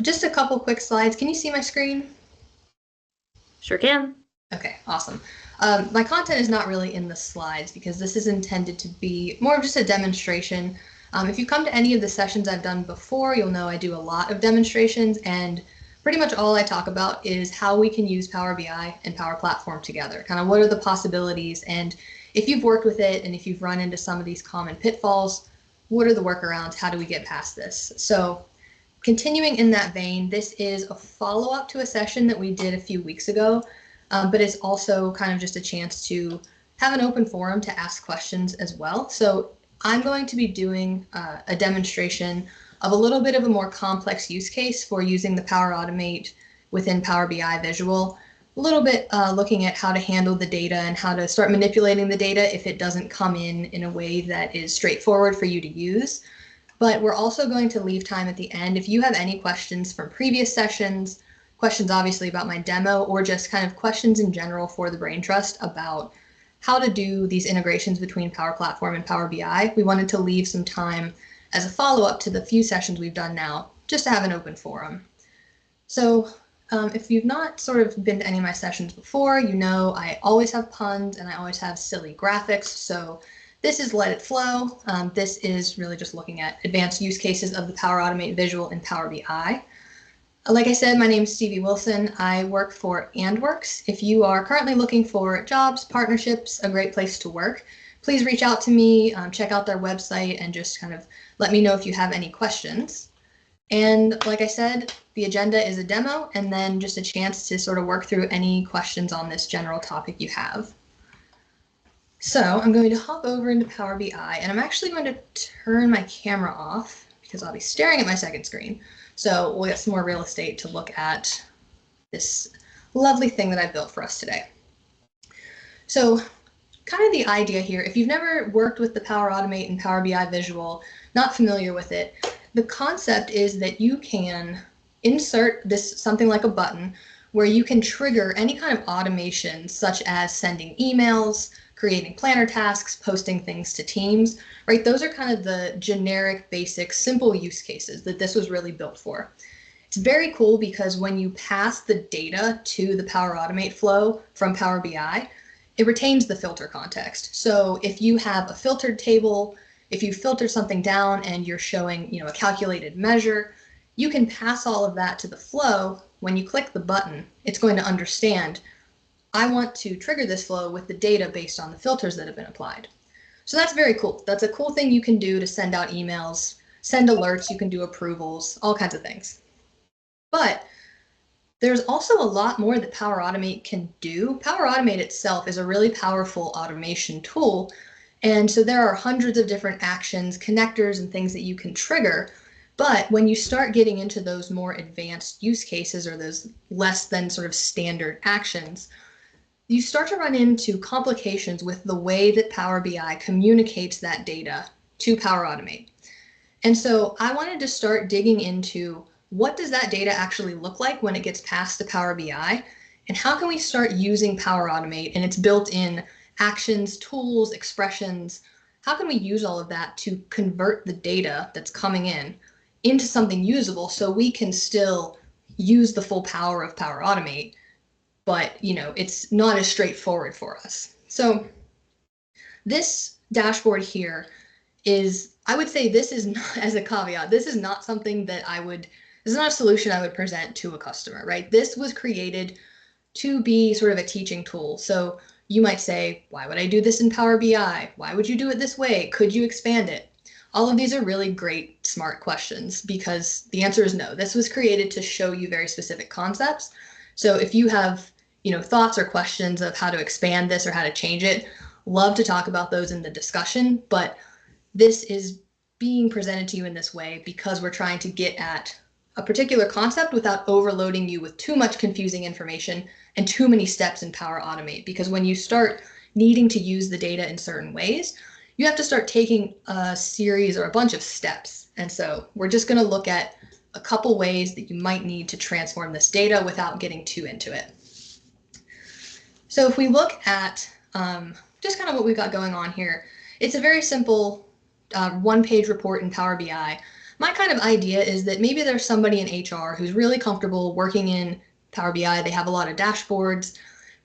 just a couple quick slides. Can you see my screen? Sure can. Okay, awesome. My content is not really in the slides because this is intended to be more of just a demonstration. If you come to any of the sessions I've done before, you'll know I do a lot of demonstrations, and pretty much all I talk about is how we can use Power BI and Power Platform together. Kind of what are the possibilities, and if you've worked with it and if you've run into some of these common pitfalls, what are the workarounds? How do we get past this? So continuing in that vein, this is a follow-up to a session that we did a few weeks ago, but it's also kind of just a chance to have an open forum to ask questions as well. So I'm going to be doing a demonstration of a little bit of a more complex use case for using the Power Automate within Power BI Visual, a little bit looking at how to handle the data and how to start manipulating the data if it doesn't come in a way that is straightforward for you to use. But we're also going to leave time at the end. If you have any questions from previous sessions, questions obviously about my demo, or just kind of questions in general for the Brain Trust about how to do these integrations between Power Platform and Power BI, we wanted to leave some time as a follow-up to the few sessions we've done now, just to have an open forum. So if you've not sort of been to any of my sessions before, you know I always have puns and I always have silly graphics. So this is Let It Flow. This is really just looking at advanced use cases of the Power Automate Visual in Power BI. Like I said, my name is Stevie Wilson. I work for AndWorks. If you are currently looking for jobs, partnerships, a great place to work, please reach out to me, check out their website, and just kind of let me know if you have any questions. And like I said, the agenda is a demo and then just a chance to sort of work through any questions on this general topic you have. So I'm going to hop over into Power BI, and I'm actually going to turn my camera off because I'll be staring at my second screen. So we'll get some more real estate to look at this lovely thing that I built for us today. So kind of the idea here, if you've never worked with the Power Automate and Power BI Visual, not familiar with it, the concept is that you can insert this something like a button where you can trigger any kind of automation, such as sending emails, creating planner tasks, posting things to teams, right? Those are kind of the generic, basic, simple use cases that this was really built for. It's very cool because when you pass the data to the Power Automate flow from Power BI, it retains the filter context. So if you have a filtered table, if you filter something down and you're showing, a calculated measure, you can pass all of that to the flow. When you click the button, it's going to understand, I want to trigger this flow with the data based on the filters that have been applied. So that's very cool. That's a cool thing you can do to send out emails, send alerts, you can do approvals, all kinds of things. But there's also a lot more that Power Automate can do. Power Automate itself is a really powerful automation tool. And so there are hundreds of different actions, connectors, and things that you can trigger. But when you start getting into those more advanced use cases or those less than sort of standard actions, you start to run into complications with the way that Power BI communicates that data to Power Automate. And so I wanted to start digging into what does that data actually look like when it gets passed to Power BI, and how can we start using Power Automate and its built-in actions, tools, expressions, how can we use all of that to convert the data that's coming in into something usable so we can still use the full power of Power Automate, but it's not as straightforward for us. So this dashboard here is, I would say this is not, as a caveat, this is not something that this is not a solution I would present to a customer, right? This was created to be sort of a teaching tool. So you might say, why would I do this in Power BI? Why would you do it this way? Could you expand it? All of these are really great, smart questions because the answer is no. This was created to show you very specific concepts. So if you have, thoughts or questions of how to expand this or how to change it, love to talk about those in the discussion, but this is being presented to you in this way because we're trying to get at a particular concept without overloading you with too much confusing information and too many steps in Power Automate. Because when you start needing to use the data in certain ways, you have to start taking a series or a bunch of steps. And so we're just going to look at a couple ways that you might need to transform this data without getting too into it. So if we look at just kind of what we've got going on here, it's a very simple one-page report in Power BI. my kind of idea is that maybe there's somebody in HR who's really comfortable working in Power BI. They have a lot of dashboards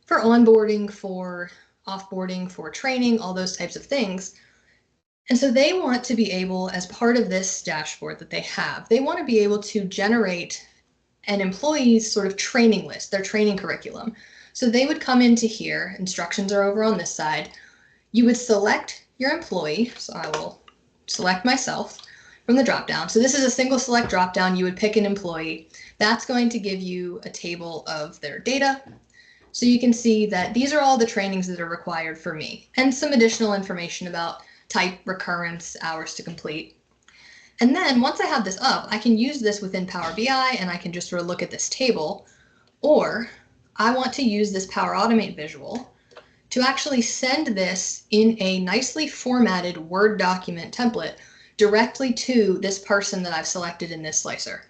for onboarding, for offboarding, for training, all those types of things. And so they want to be able, as part of this dashboard that they have, they want to be able to generate an employee's sort of training list, their training curriculum. So they would come into here, instructions are over on this side. You would select your employee, so I will select myself from the dropdown. So this is a single select dropdown. You would pick an employee. That's going to give you a table of their data. So you can see that these are all the trainings that are required for me, and some additional information about type, recurrence, hours to complete. And then once I have this up, I can use this within Power BI and I can just sort of look at this table, or I want to use this Power Automate visual to actually send this in a nicely formatted Word document template directly to this person that I've selected in this slicer.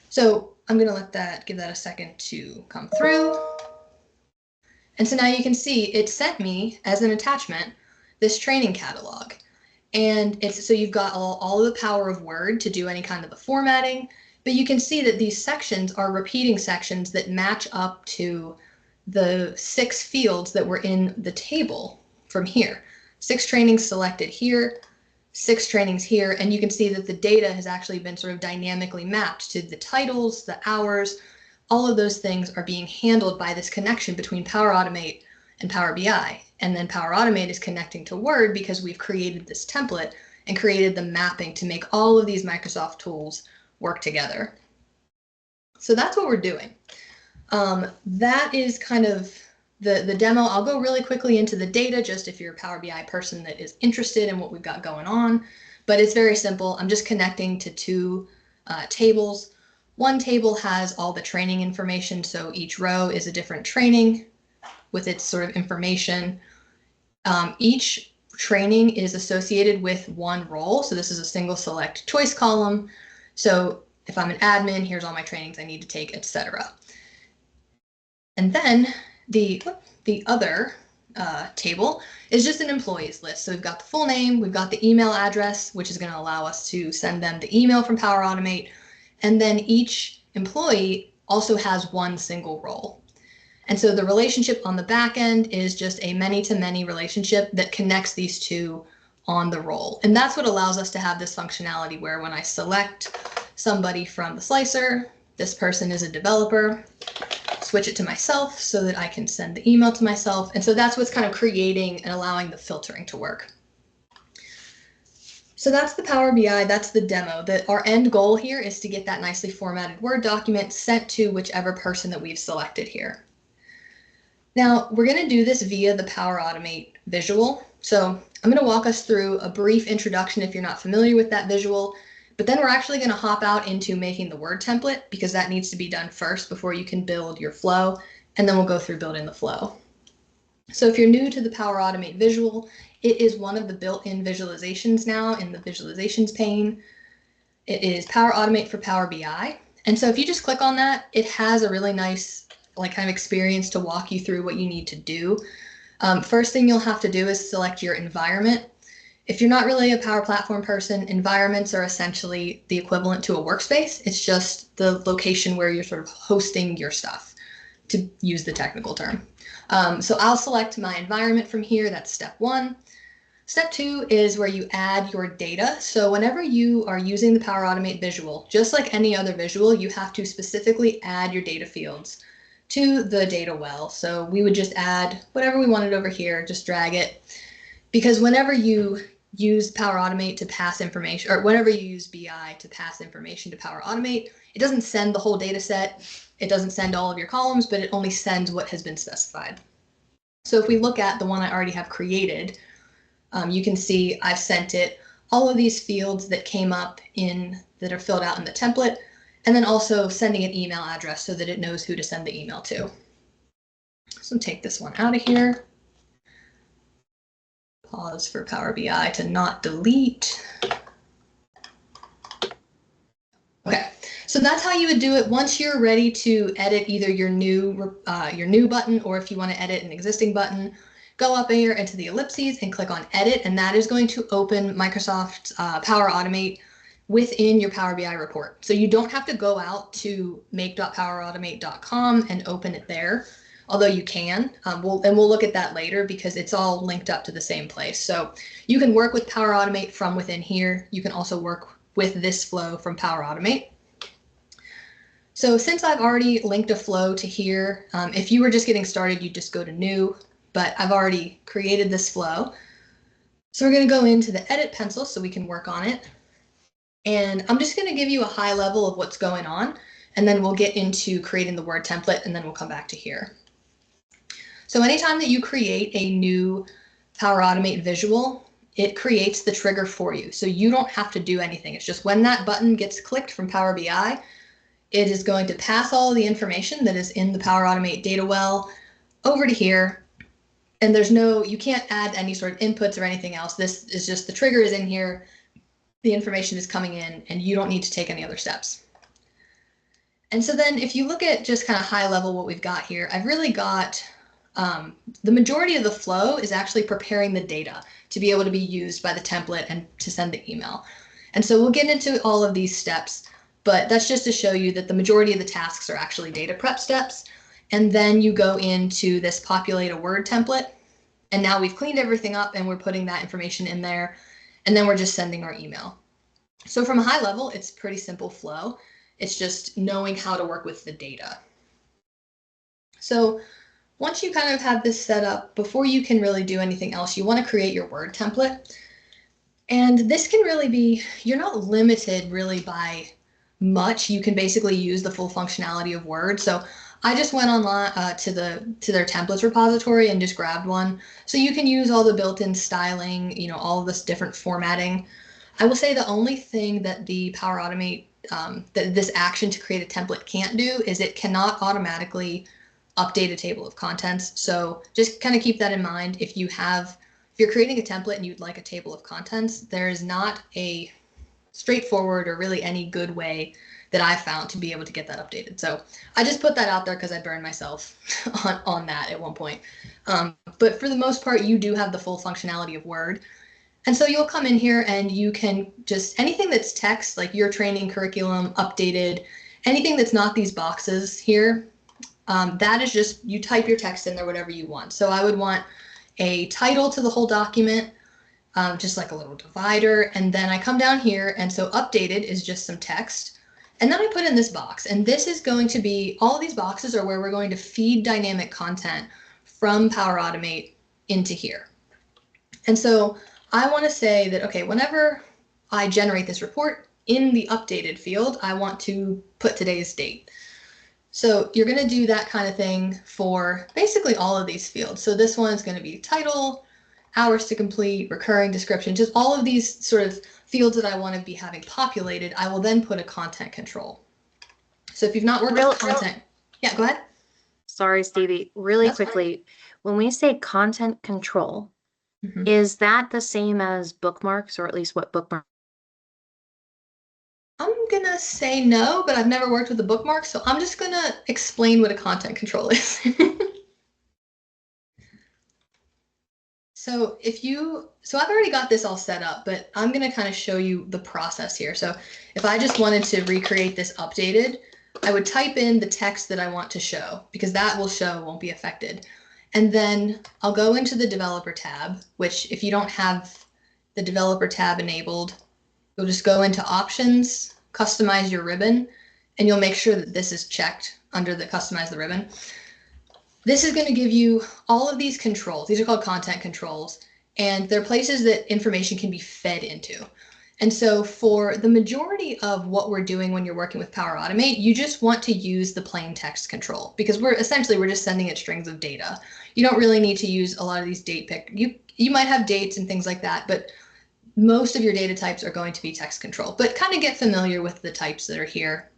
So I'm going to give that a second to come through. And so now you can see it sent me as an attachment this training catalog. And so you've got all of the power of Word to do any kind of the formatting, but you can see that these sections are repeating sections that match up to the 6 fields that were in the table from here. 6 trainings selected here, 6 trainings here, and you can see that the data has actually been sort of dynamically mapped to the titles, the hours. All of those things are being handled by this connection between Power Automate and Power BI. And then Power Automate is connecting to Word because we've created this template and created the mapping to make all of these Microsoft tools work together. So that's what we're doing. That is kind of the demo. I'll go really quickly into the data, just if you're a Power BI person that is interested in what we've got going on. But it's very simple. I'm just connecting to 2 tables. One table has all the training information, so each row is a different training with its sort of information. Each training is associated with one role. So this is a single select choice column. So if I'm an admin, here's all my trainings I need to take, etc. And then the other table is just an employees list. So we've got the full name, we've got the email address, which is going to allow us to send them the email from Power Automate. And then each employee also has one single role. And so the relationship on the back end is just a many-to-many relationship that connects these 2 on the role. And that's what allows us to have this functionality where when I select somebody from the slicer, this person is a developer, switch it to myself so that I can send the email to myself. And so that's what's kind of creating and allowing the filtering to work. So that's the Power BI, that's the demo. Our end goal here is to get that nicely formatted Word document sent to whichever person that we've selected here. Now, we're going to do this via the Power Automate visual. So I'm going to walk us through a brief introduction if you're not familiar with that visual, but then we're actually going to hop out into making the Word template because that needs to be done first before you can build your flow, and then we'll go through building the flow. So if you're new to the Power Automate visual, it is one of the built-in visualizations now in the visualizations pane. It is Power Automate for Power BI. And so if you just click on that, it has a really nice kind of experience to walk you through what you need to do. First thing you'll have to do is select your environment. If you're not really a Power Platform person, environments are essentially the equivalent to a workspace. It's just the location where you're sort of hosting your stuff, to use the technical term. So I'll select my environment from here. That's step 1. Step 2 is where you add your data. So whenever you are using the Power Automate visual, just like any other visual, you have to specifically add your data fields to the data well. So we would just add whatever we wanted over here, just drag it. Because whenever you use Power Automate to pass information, or whenever you use BI to pass information to Power Automate, it doesn't send the whole data set. It doesn't send all of your columns, but it only sends what has been specified. So if we look at the one I already have created, you can see I've sent it all of these fields that came up that are filled out in the template, and then also sending an email address so that it knows who to send the email to. So take this one out of here. Pause for Power BI to not delete. Okay, so that's how you would do it. Once you're ready to edit either your new button, or if you want to edit an existing button, go up here into the ellipses and click on Edit, and that is going to open Microsoft Power Automate within your Power BI report. So you don't have to go out to make.powerautomate.com and open it there, although you can. We'll look at that later because it's all linked up to the same place. So you can work with Power Automate from within here. You can also work with this flow from Power Automate. So since I've already linked a flow to here, if you were just getting started, you just go to new, but I've already created this flow. So we're going to go into the edit pencil so we can work on it. And I'm just going to give you a high level of what's going on, and then we'll get into creating the Word template, and then we'll come back to here. So anytime that you create a new Power Automate visual, it creates the trigger for you. So you don't have to do anything. It's just when that button gets clicked from Power BI, it is going to pass all the information that is in the Power Automate data well over to here. And you can't add any sort of inputs or anything else. This is just the trigger is in here. The information is coming in and you don't need to take any other steps. And so then if you look at just kind of high level what we've got here, I've really got the majority of the flow is actually preparing the data to be able to be used by the template and to send the email. And so we'll get into all of these steps, but that's just to show you that the majority of the tasks are actually data prep steps. And then you go into this populate a Word template. And now we've cleaned everything up and we're putting that information in there. And then we're just sending our email. So from a high level, it's pretty simple flow. It's just knowing how to work with the data. So once you kind of have this set up, before you can really do anything else, you want to create your Word template. And this can really be, you're not limited really by much. You can basically use the full functionality of Word. So I just went online to their templates repository and just grabbed one. So you can use all the built-in styling, all of this different formatting. I will say the only thing that the Power Automate, that this action to create a template can't do is it cannot automatically update a table of contents. So just kind of keep that in mind. If you're creating a template and you'd like a table of contents, there is not a straightforward or really any good way that I've found to be able to get that updated. So I just put that out there because I burned myself on that at one point. But for the most part, you do have the full functionality of Word. And so you'll come in here and you can just, anything that's text, like your training curriculum, updated, anything that's not these boxes here, that is just, you type your text in there, whatever you want. So I would want a title to the whole document, just like a little divider. And then I come down here, and so updated is just some text. And then I put in this box, and this is going to be, all of these boxes are where we're going to feed dynamic content from Power Automate into here. And so I want to say that, okay, whenever I generate this report in the updated field, I want to put today's date. So you're going to do that kind of thing for basically all of these fields. So this one is going to be title, hours to complete, recurring description, just all of these sort of fields that I want to be having populated. I will then put a content control. So if you've not worked with content, yeah, go ahead. Sorry, Stevie, really That's quickly. Fine. When we say content control, is that the same as bookmarks, or at least what bookmark? I'm going to say no, but I've never worked with a bookmark, so I'm just going to explain what a content control is. So I've already got this all set up, but I'm going to kind of show you the process here. So if I just wanted to recreate this updated, I would type in the text that I want to show, because that will show, won't be affected. And then I'll go into the developer tab, which if you don't have the developer tab enabled, you'll just go into options, customize your ribbon, and you'll make sure that this is checked under the customize the ribbon. This is going to give you all of these controls. These are called content controls, and they're places that information can be fed into. And so for the majority of what we're doing when you're working with Power Automate, you just want to use the plain text control, because we're just sending it strings of data. You don't really need to use a lot of these date pick. You might have dates and things like that, but most of your data types are going to be text control. But kind of get familiar with the types that are here.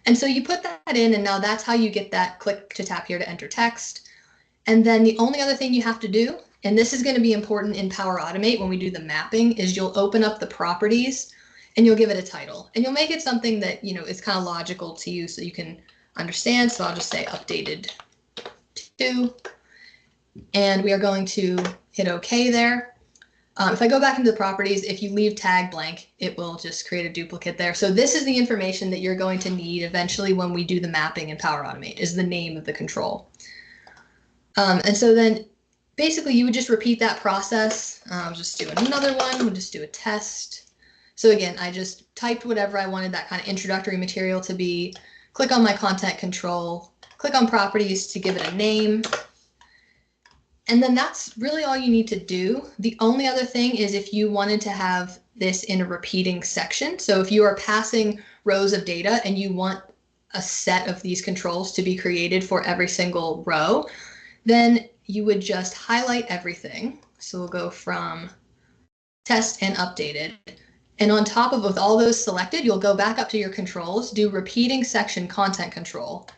And so you put that in, and now that's how you get that click to tap here to enter text. And then the only other thing you have to do, and this is going to be important in Power Automate when we do the mapping, is you'll open up the properties and you'll give it a title. And you'll make it something that, is kind of logical to you so you can understand. So I'll just say updated to, and we are going to hit OK there. If I go back into the properties, if you leave tag blank, it will just create a duplicate there. So this is the information that you're going to need eventually when we do the mapping in Power Automate, is the name of the control. And so then basically you would just repeat that process. I'll just do another one. We'll just do a test. So again, I just typed whatever I wanted that kind of introductory material to be, click on my content control, click on properties to give it a name. And then that's really all you need to do. The only other thing is if you wanted to have this in a repeating section. So if you are passing rows of data and you want a set of these controls to be created for every single row, then you would just highlight everything. So we'll go from test and updated. And on top of with all those selected, you'll go back up to your controls, do repeating section content control.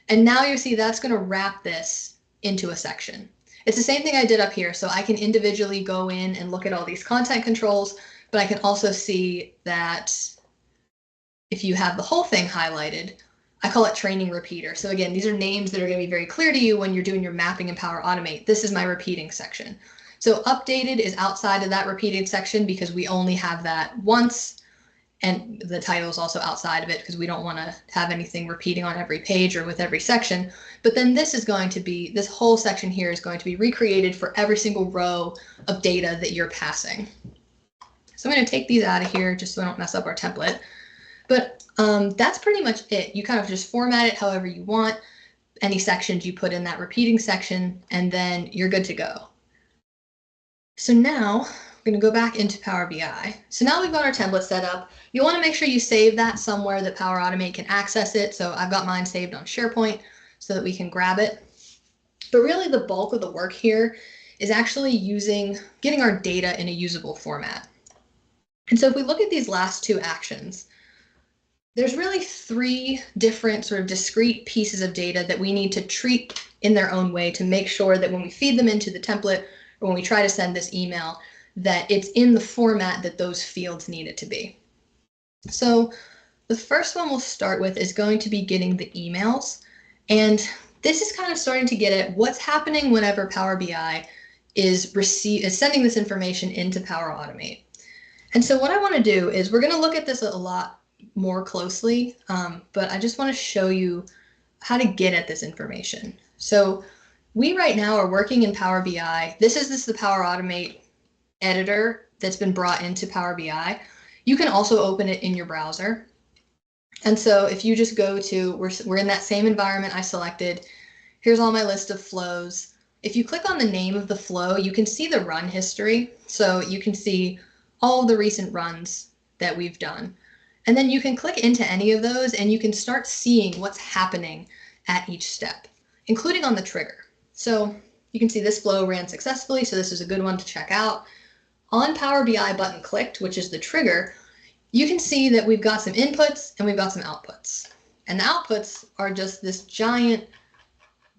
And now you see that's going to wrap this into a section. It's the same thing I did up here. So I can individually go in and look at all these content controls, but I can also see that if you have the whole thing highlighted, I call it training repeater. So again, these are names that are going to be very clear to you when you're doing your mapping in Power Automate. This is my repeating section. So updated is outside of that repeated section because we only have that once. And the title is also outside of it because we don't want to have anything repeating on every page or with every section. But then this is going to be, this whole section here is going to be recreated for every single row of data that you're passing. So I'm going to take these out of here just so I don't mess up our template. But that's pretty much it. You kind of just format it however you want. Any sections you put in that repeating section, and then you're good to go. So now we're going to go back into Power BI. So now we've got our template set up. You want to make sure you save that somewhere that Power Automate can access it. So I've got mine saved on SharePoint so that we can grab it. But really the bulk of the work here is actually getting our data in a usable format. And so if we look at these last two actions, there's really three different sort of discrete pieces of data that we need to treat in their own way to make sure that when we feed them into the template or when we try to send this email, that it's in the format that those fields need it to be. So the first one we'll start with is going to be getting the emails. And this is kind of starting to get at what's happening whenever Power BI is sending this information into Power Automate. And so what I want to do is we're going to look at this a lot more closely, but I just want to show you how to get at this information. So we right now are working in Power BI. This is the Power Automate editor that's been brought into Power BI. You can also open it in your browser. And so if you just go to, we're in that same environment I selected. Here's all my list of flows. If you click on the name of the flow, you can see the run history. So you can see all of the recent runs that we've done. And then you can click into any of those and you can start seeing what's happening at each step, including on the trigger. So you can see this flow ran successfully. So this is a good one to check out. On Power BI button clicked, which is the trigger, you can see that we've got some inputs and we've got some outputs. And the outputs are just this giant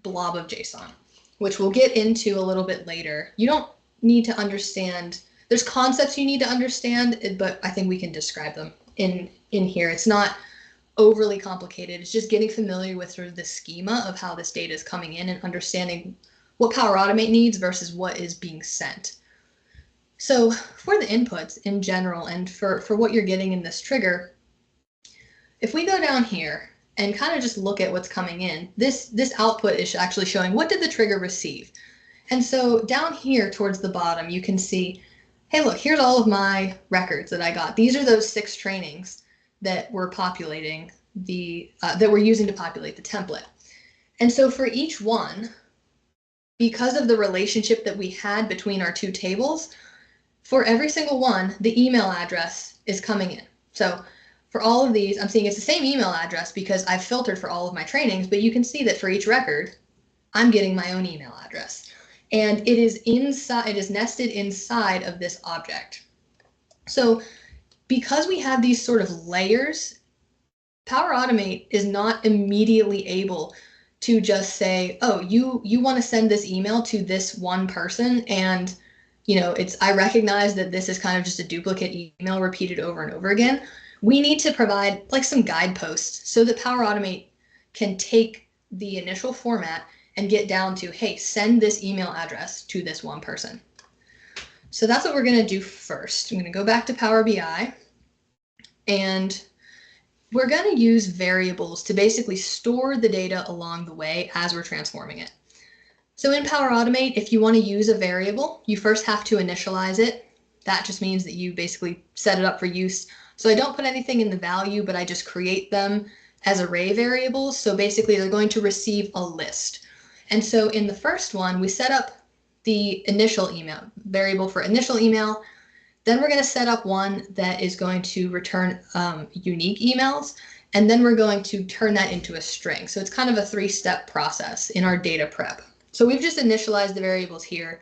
blob of JSON, which we'll get into a little bit later. You don't need to understand, there's concepts you need to understand, but I think we can describe them in here. It's not overly complicated. It's just getting familiar with sort of the schema of how this data is coming in and understanding what Power Automate needs versus what is being sent. So for the inputs in general and for what you're getting in this trigger, if we go down here and kind of just look at what's coming in, this output is actually showing what did the trigger receive. And so down here towards the bottom, you can see, hey, look, here's all of my records that I got. These are those 6 trainings that we're populating that we're using to populate the template. And so for each one, because of the relationship that we had between our two tables, for every single one, the email address is coming in. So for all of these, I'm seeing it's the same email address because I've filtered for all of my trainings, but you can see that for each record, I'm getting my own email address. And it is nested inside of this object. So because we have these sort of layers, Power Automate is not immediately able to just say, oh, you want to send this email to this one person, and I recognize that this is kind of just a duplicate email repeated over and over again. We need to provide like some guideposts so that Power Automate can take the initial format and get down to, hey, send this email address to this one person. So that's what we're going to do first. I'm going to go back to Power BI, and we're going to use variables to basically store the data along the way as we're transforming it. So in Power Automate, if you want to use a variable, you first have to initialize it. That just means that you basically set it up for use. So I don't put anything in the value, but I just create them as array variables. So basically they're going to receive a list. And so in the first one, we set up the initial email, variable for initial email. Then we're going to set up one that is going to return unique emails. And then we're going to turn that into a string. So it's kind of a three-step process in our data prep. So we've just initialized the variables here.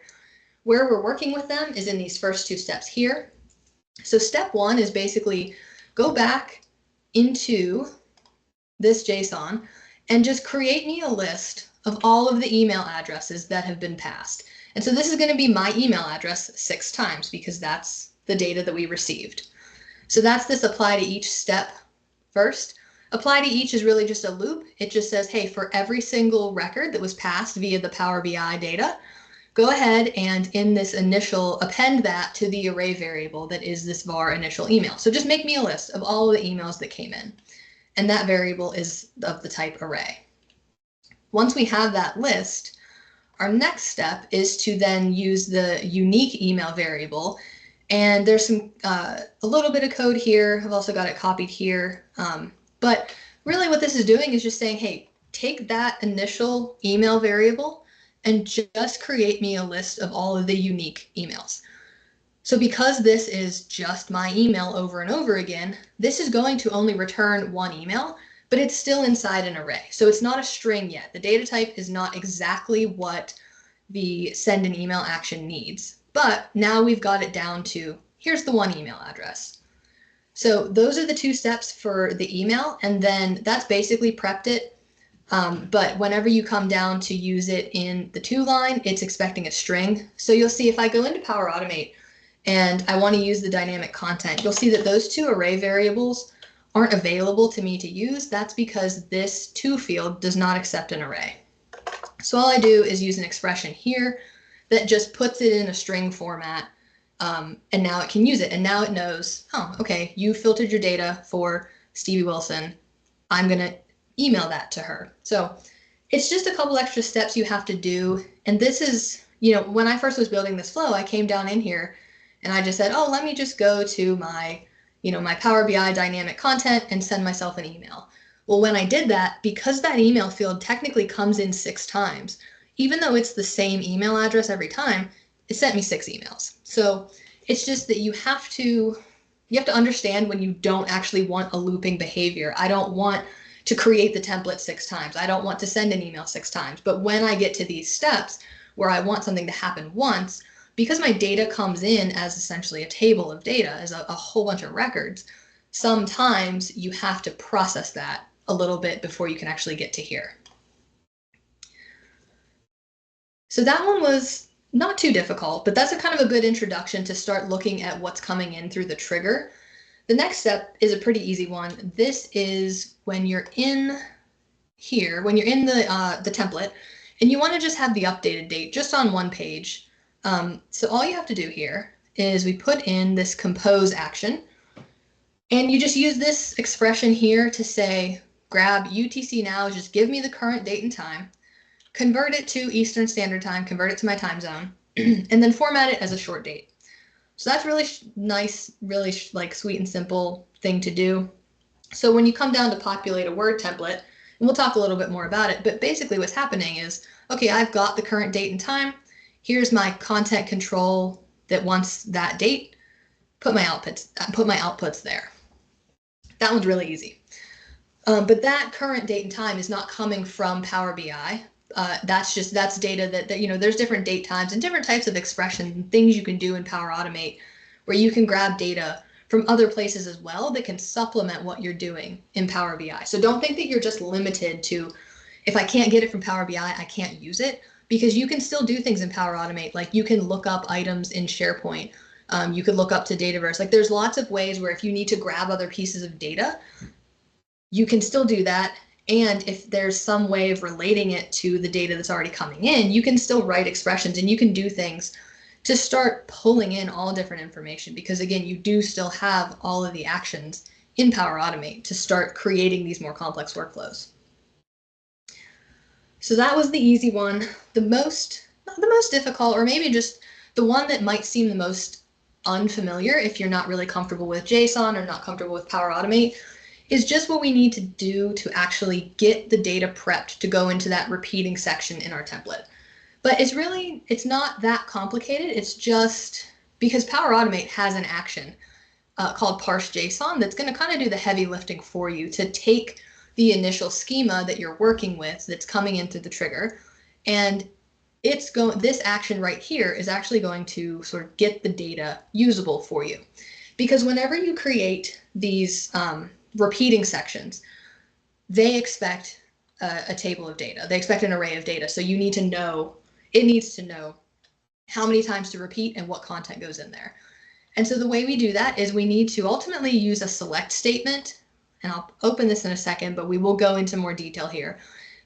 Where we're working with them is in these first two steps here. So step one is basically go back into this JSON and just create me a list of all of the email addresses that have been passed. And so this is going to be my email address 6 times because that's the data that we received. So that's this apply to each step first. Apply to each is really just a loop. It just says, hey, for every single record that was passed via the Power BI data, go ahead and in this initial append that to the array variable that is this var initial email. So just make me a list of all of the emails that came in. And that variable is of the type array. Once we have that list, our next step is to then use the unique email variable. And there's some a little bit of code here. I've also got it copied here. But really what this is doing is just saying, hey, take that initial email variable and just create me a list of all of the unique emails. So because this is just my email over and over again, this is going to only return one email, but it's still inside an array. So it's not a string yet. The data type is not exactly what the send an email action needs. But now we've got it down to, here's the one email address. So those are the 2 steps for the email, and then that's basically prepped it. But whenever you come down to use it in the to line, it's expecting a string. So you'll see if I go into Power Automate and I want to use the dynamic content, you'll see that those 2 array variables aren't available to me to use. That's because this to field does not accept an array. So all I do is use an expression here that just puts it in a string format, and now it can use it. And now it knows, oh, okay, you filtered your data for Stevie Wilson. I'm going to email that to her. So it's just a couple extra steps you have to do. And this is, when I first was building this flow, I came down in here and I just said, oh, let me just go to my, my Power BI dynamic content and send myself an email. Well, when I did that, because that email field technically comes in 6 times, even though it's the same email address every time, it sent me 6 emails. So it's just that you have to understand when you don't actually want a looping behavior. I don't want to create the template 6 times. I don't want to send an email 6 times. But when I get to these steps where I want something to happen once, because my data comes in as essentially a table of data, as a whole bunch of records, sometimes you have to process that a little bit before you can actually get to here. So that one was not too difficult, but that's a kind of a good introduction to start looking at what's coming in through the trigger. The next step is a pretty easy one. This is when you're in here, when you're in the template, and you want to just have the updated date just on one page. So all you have to do here is we put in this compose action, and you just use this expression here to say, grab UTC now, just give me the current date and time, convert it to Eastern Standard Time, convert it to my time zone, and then format it as a short date. So that's really nice, really like sweet and simple thing to do. So when you come down to populate a Word template, and we'll talk a little bit more about it, but basically what's happening is, okay, I've got the current date and time. Here's my content control that wants that date. Put my outputs there. That one's really easy. But that current date and time is not coming from Power BI. That's data that there's different date times and different types of expressions and things you can do in Power Automate where you can grab data from other places as well that can supplement what you're doing in Power BI. So don't think that you're just limited to, if I can't get it from Power BI, I can't use it, because you can still do things in Power Automate. Like you can look up items in SharePoint. You could look up to Dataverse. Like there's lots of ways where if you need to grab other pieces of data, you can still do that. And if there's some way of relating it to the data that's already coming in, you can still write expressions and you can do things to start pulling in all different information, because again, you do still have all of the actions in Power Automate to start creating these more complex workflows. So that was the easy one. Not the most difficult, or maybe just the one that might seem the most unfamiliar if you're not really comfortable with JSON or not comfortable with Power Automate, is just what we need to do to actually get the data prepped to go into that repeating section in our template. But it's not that complicated. It's just because Power Automate has an action called parse JSON that's going to kind of do the heavy lifting for you to take the initial schema that you're working with that's coming in through the trigger, and this action right here is actually going to sort of get the data usable for you. Because whenever you create these repeating sections, they expect a table of data. They expect an array of data. So it needs to know how many times to repeat and what content goes in there. And so the way we do that is we need to ultimately use a select statement, and I'll open this in a second, but we will go into more detail here.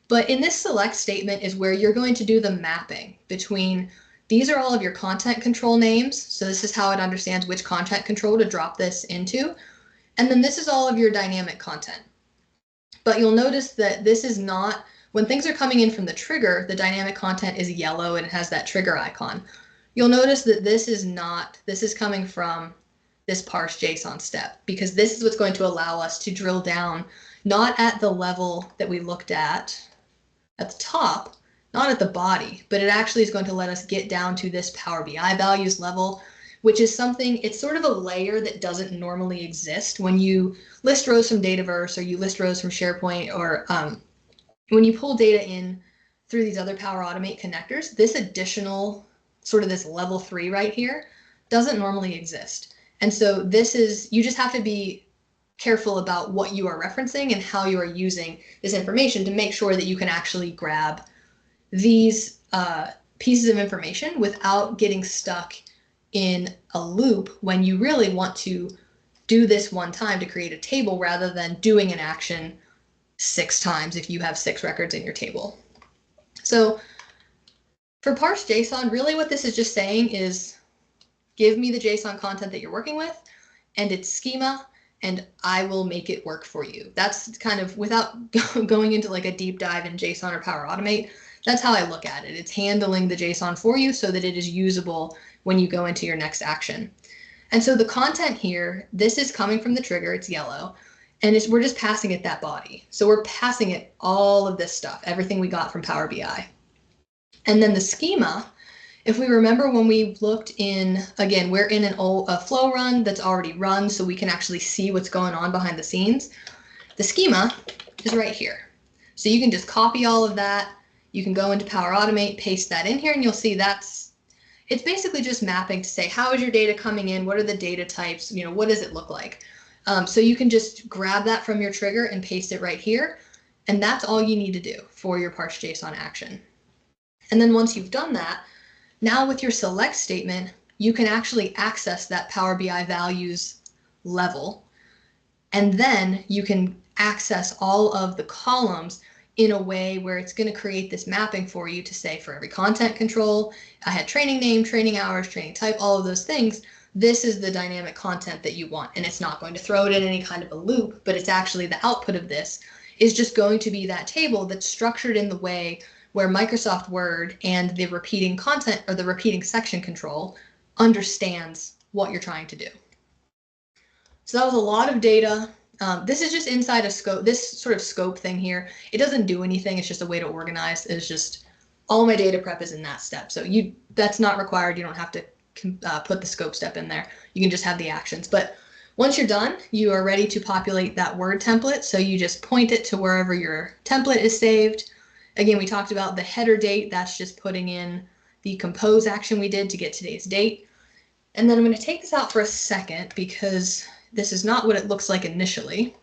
But in this select statement is where you're going to do the mapping between, these are all of your content control names. So this is how it understands which content control to drop this into. And then this is all of your dynamic content. But you'll notice that this is not, when things are coming in from the trigger, the dynamic content is yellow and it has that trigger icon. You'll notice that this is coming from this parse JSON step, because this is what's going to allow us to drill down, not at the level that we looked at the top, not at the body, but it actually is going to let us get down to this Power BI values level, which is something, it's sort of a layer that doesn't normally exist when you list rows from Dataverse or you list rows from SharePoint, or when you pull data in through these other Power Automate connectors. This additional sort of this level 3 right here doesn't normally exist. And so you just have to be careful about what you are referencing and how you are using this information to make sure that you can actually grab these pieces of information without getting stuck in a loop when you really want to do this one time to create a table rather than doing an action 6 times if you have 6 records in your table. So for parse JSON, really what this is just saying is, give me the JSON content that you're working with and its schema, and I will make it work for you. That's kind of, without going into like a deep dive in JSON or Power Automate, that's how I look at it. It's handling the JSON for you so that it is usable when you go into your next action. And so the content here, this is coming from the trigger, it's yellow, and we're just passing it that body. So we're passing it all of this stuff, everything we got from Power BI. And then the schema, if we remember when we looked in, again, we're in a flow run that's already run, so we can actually see what's going on behind the scenes. The schema is right here. So you can just copy all of that. You can go into Power Automate, paste that in here, and you'll see it's basically just mapping to say, how is your data coming in? What are the data types? What does it look like? So you can just grab that from your trigger and paste it right here. And that's all you need to do for your parse JSON action. And then once you've done that, now with your select statement, you can actually access that Power BI values level. And then you can access all of the columns in a way where it's going to create this mapping for you to say, for every content control, I had training name, training hours, training type, all of those things. This is the dynamic content that you want. And it's not going to throw it in any kind of a loop, but it's actually the output of this is just going to be that table that's structured in the way where Microsoft Word and the repeating content or the repeating section control understands what you're trying to do. So that was a lot of data. This is just inside a scope, this sort of scope thing here. It doesn't do anything. It's just a way to organize. It's just all my data prep is in that step. So that's not required. You don't have to put the scope step in there. You can just have the actions. But once you're done, you are ready to populate that Word template. So you just point it to wherever your template is saved. Again, we talked about the header date. That's just putting in the compose action we did to get today's date. And then I'm going to take this out for a second because this is not what it looks like initially.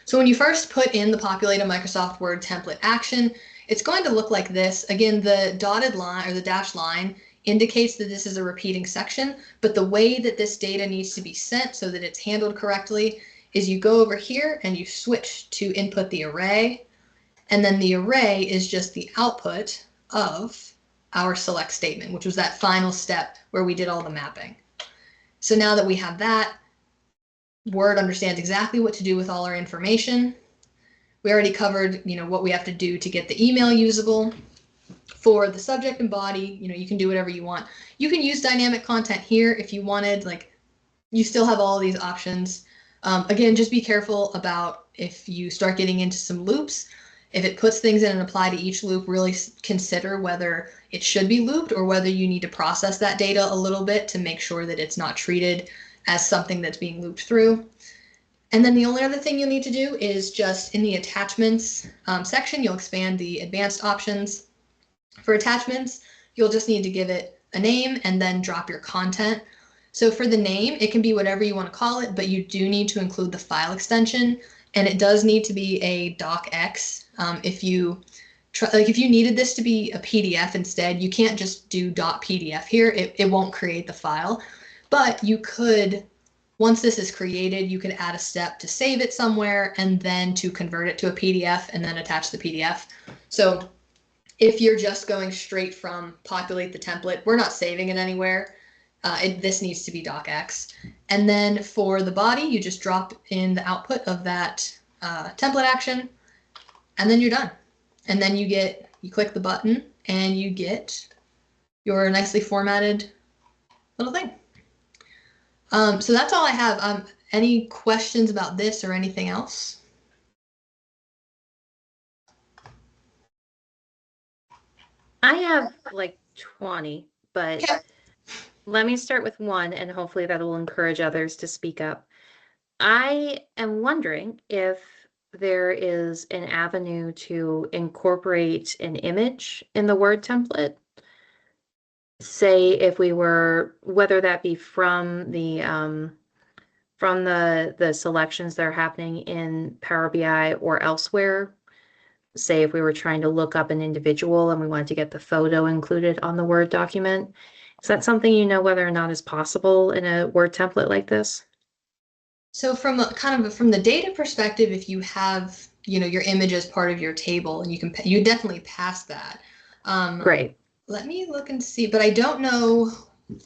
So when you first put in the populate a Microsoft Word template action, it's going to look like this. Again, the dotted line or the dashed line indicates that this is a repeating section, but the way that this data needs to be sent so that it's handled correctly is you go over here and you switch to input the array. And then the array is just the output of our select statement, which was that final step where we did all the mapping. So now that we have that, Word understands exactly what to do with all our information. We already covered, what we have to do to get the email usable. For the subject and body, you can do whatever you want. You can use dynamic content here if you wanted, you still have all these options. Again, just be careful about if you start getting into some loops. If it puts things in and apply to each loop, really consider whether it should be looped or whether you need to process that data a little bit to make sure that it's not treated as something that's being looped through. And then the only other thing you'll need to do is just in the attachments section, you'll expand the advanced options. For attachments, you'll just need to give it a name and then drop your content. So for the name, it can be whatever you want to call it, but you do need to include the file extension, and it does need to be a docx. If you needed this to be a PDF instead, you can't just do .pdf here. It won't create the file, but you could, once this is created, you could add a step to save it somewhere and then to convert it to a PDF and then attach the PDF. So if you're just going straight from populate the template, we're not saving it anywhere. This needs to be docx. And then for the body, you just drop in the output of that template action, and then you're done. And then you click the button and you get your nicely formatted little thing. So that's all I have. Any questions about this or anything else? I have like 20, but Okay. let me start with one, and hopefully that will encourage others to speak up. I am wondering if there is an avenue to incorporate an image in the Word template. Say if we were, whether that be from the selections that are happening in Power BI or elsewhere. Say if we were trying to look up an individual and we wanted to get the photo included on the Word document. Is that something you know whether or not is possible in a Word template like this? So from from the data perspective, if you have, your image as part of your table, and you definitely pass that. Great. Let me look and see, but I don't know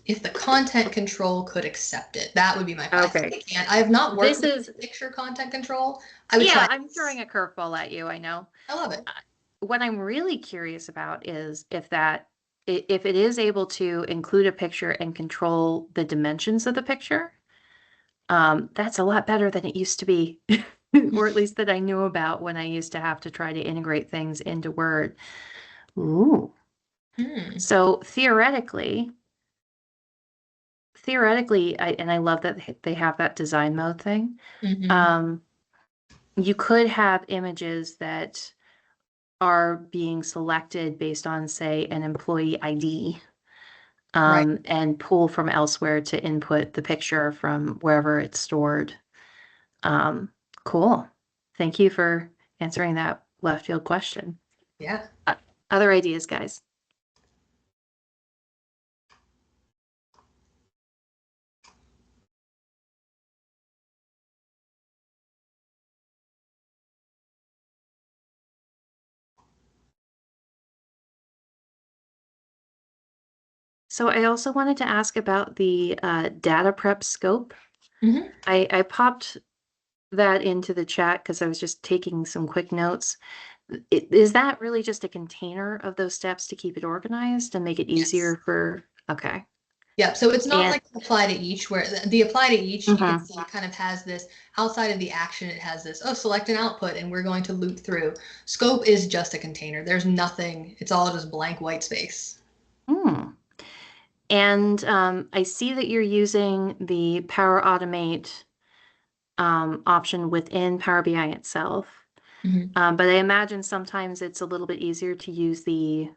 if the content control could accept it. That would be my question. I Okay. think it can. I have not worked This is, with picture content control. I would yeah, try I'm this. throwing a curveball at you, I know. I love it. What I'm really curious about is if it is able to include a picture and control the dimensions of the picture. That's a lot better than it used to be, or at least that I knew about when I used to have to try to integrate things into Word. Ooh. Hmm. So theoretically, I love that they have that design mode thing. Mm-hmm. Um, you could have images that are being selected based on, say, an employee ID, Right. and pull from elsewhere to input the picture from wherever it's stored. Um, cool. Thank you for answering that left field question. Yeah. Other ideas, guys? So I also wanted to ask about the data prep scope. Mm-hmm. I popped that into the chat because I was just taking some quick notes. Is that really just a container of those steps to keep it organized and make it Yes. easier for, okay. Yeah, so it's not And like apply to each, where the apply to each, you can mhm. see, kind of has this outside of the action, it has this, oh, select an output and we're going to loop through. Scope is just a container. There's nothing, it's all just blank white space. Hmm. And I see that you're using the Power Automate option within Power BI itself. Mhm. But I imagine sometimes it's a little bit easier to use the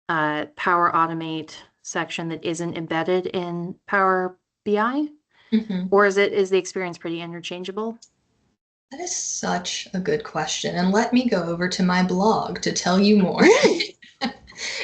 Power Automate section that isn't embedded in Power BI? Mhm. Or is the experience pretty interchangeable? That is such a good question. And let me go over to my blog to tell you more. Ooh.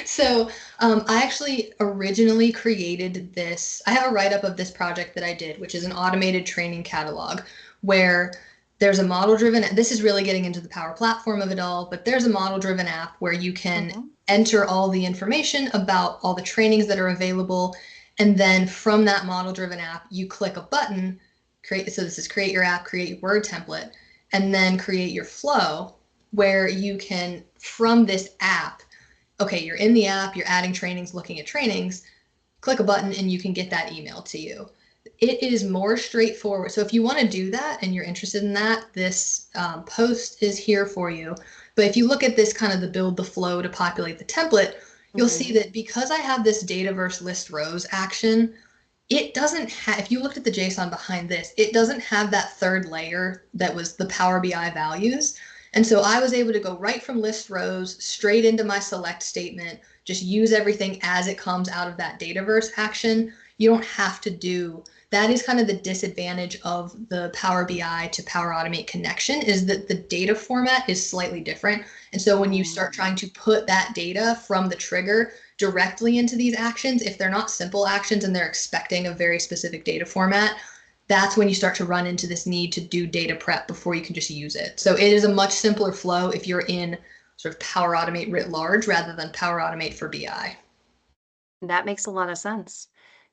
So I actually originally created this. I have a write up of this project that I did, which is an automated training catalog where There's a model driven, this is really getting into the Power Platform of it all, but there's a model driven app where you can Mhm. enter all the information about all the trainings that are available. And then from that model driven app, you click a button, create. So this is create your app, create your Word template, and then create your flow where you can, from this app, okay, you're in the app, you're adding trainings, looking at trainings, click a button and you can get that email to you. It is more straightforward. So if you want to do that and you're interested in that, this post is here for you. But if you look at this kind of the build the flow to populate the template, you'll see Mhm. that because I have this data verse list rows action, it doesn't have, if you looked at the JSON behind this, it doesn't have that third layer that was the Power BI values. And so I was able to go right from list rows straight into my select statement, just use everything as it comes out of that Dataverse action. You don't have to do that. Is kind of the disadvantage of the Power BI to Power Automate connection, is that the data format is slightly different. And so when you start trying to put that data from the trigger directly into these actions, if they're not simple actions and they're expecting a very specific data format, that's when you start to run into this need to do data prep before you can just use it. So it is a much simpler flow if you're in sort of Power Automate writ large rather than Power Automate for BI. That makes a lot of sense.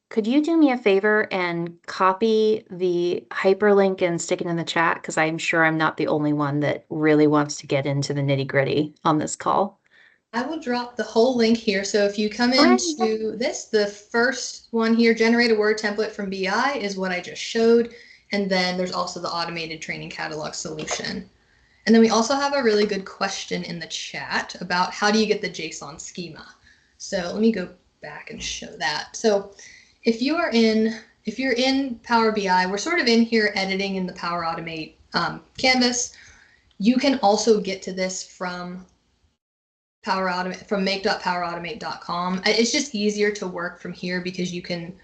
Could you do me a favor and copy the hyperlink and stick it in the chat? Because I'm sure I'm not the only one that really wants to get into the nitty-gritty on this call. I will drop the whole link here. So if you come Hooray! into this, the first one here, generate a Word template from BI, is what I just showed. And then there's also the automated training catalog solution. And then we also have a really good question in the chat about how do you get the JSON schema. So let me go back and show that. So if you're in Power BI, we're sort of in here editing in the Power Automate canvas. You can also get to this from Power Automate, from make.powerautomate.com. It's just easier to work from here because you can,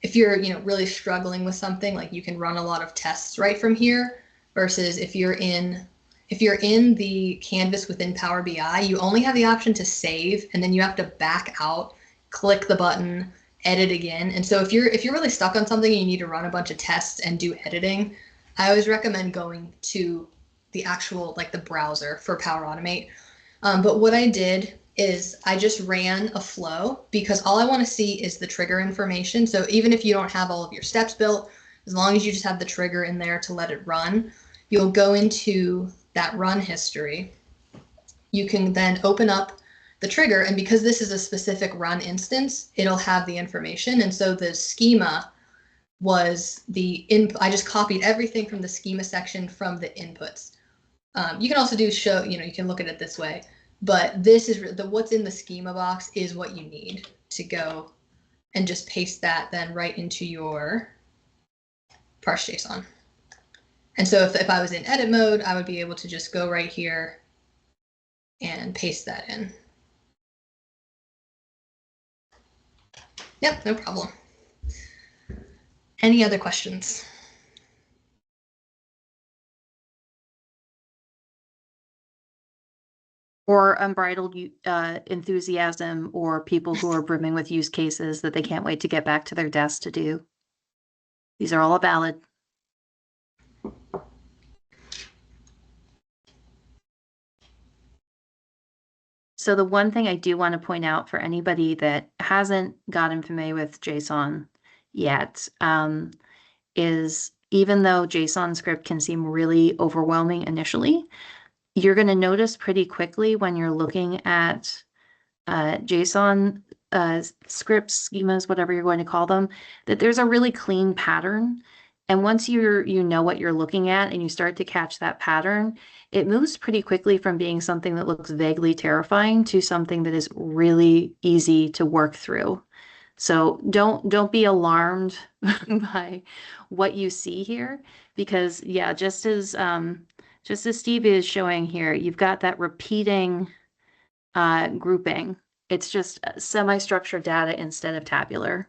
if you're really struggling with something, like you can run a lot of tests right from here, versus if you're in the canvas within Power BI, you only have the option to save and then you have to back out, click the button, edit again. And so if you're really stuck on something and you need to run a bunch of tests and do editing, I always recommend going to the actual, like, the browser for Power Automate. But what I did is I just ran a flow because all I want to see is the trigger information. So even if you don't have all of your steps built, as long as you just have the trigger in there to let it run, you'll go into that run history. You can then open up the trigger, and because this is a specific run instance, it'll have the information. And so the schema was the input. I just copied everything from the schema section from the inputs. You can also do show, you can look at it this way, but this is the what's in the schema box is what you need to go and just paste that then right into your parse JSON. And so if I was in edit mode, I would be able to just go right here and paste that in. Yep, no problem. Any other questions? Or unbridled enthusiasm, or people who are brimming with use cases that they can't wait to get back to their desks to do. These are all valid. So the one thing I do want to point out for anybody that hasn't gotten familiar with JSON yet, is even though JSON script can seem really overwhelming initially, you're going to notice pretty quickly when you're looking at JSON scripts, schemas, whatever you're going to call them, that there's a really clean pattern. And once you know what you're looking at and you start to catch that pattern, it moves pretty quickly from being something that looks vaguely terrifying to something that is really easy to work through. So don't be alarmed by what you see here, because yeah, just as Steve is showing here, you've got that repeating grouping. It's just semi-structured data instead of tabular.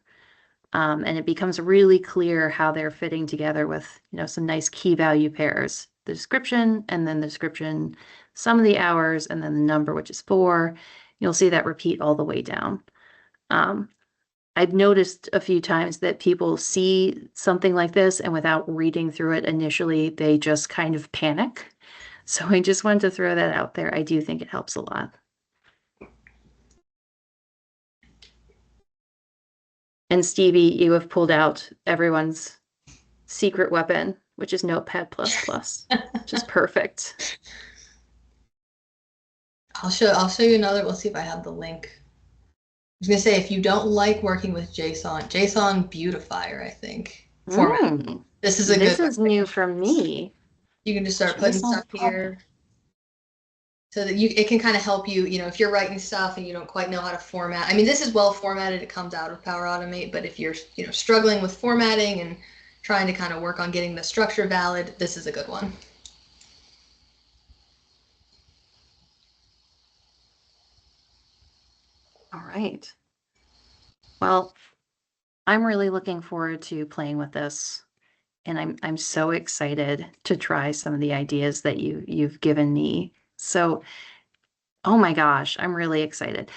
And it becomes really clear how they're fitting together with, some nice key value pairs. The description, and then the description, some of the hours, and then the number, which is 4. You'll see that repeat all the way down. I've noticed a few times that people see something like this and without reading through it initially, they just kind of panic. So I just wanted to throw that out there. I do think it helps a lot. And Stevie, you have pulled out everyone's secret weapon, which is Notepad++, which is perfect. I'll show you another. We'll see if I have the link. I was gonna say if you don't like working with JSON Beautifier, I think format. This is a This good is one. new for me. You can just start putting stuff here so that it can kind of help you, if you're writing stuff and you don't quite know how to format. I mean, this is well formatted. It comes out of Power Automate, but if you're, struggling with formatting and trying to kind of work on getting the structure valid, this is a good one. All right. Well, I'm really looking forward to playing with this, and I'm so excited to try some of the ideas that you've given me. So, oh my gosh, I'm really excited.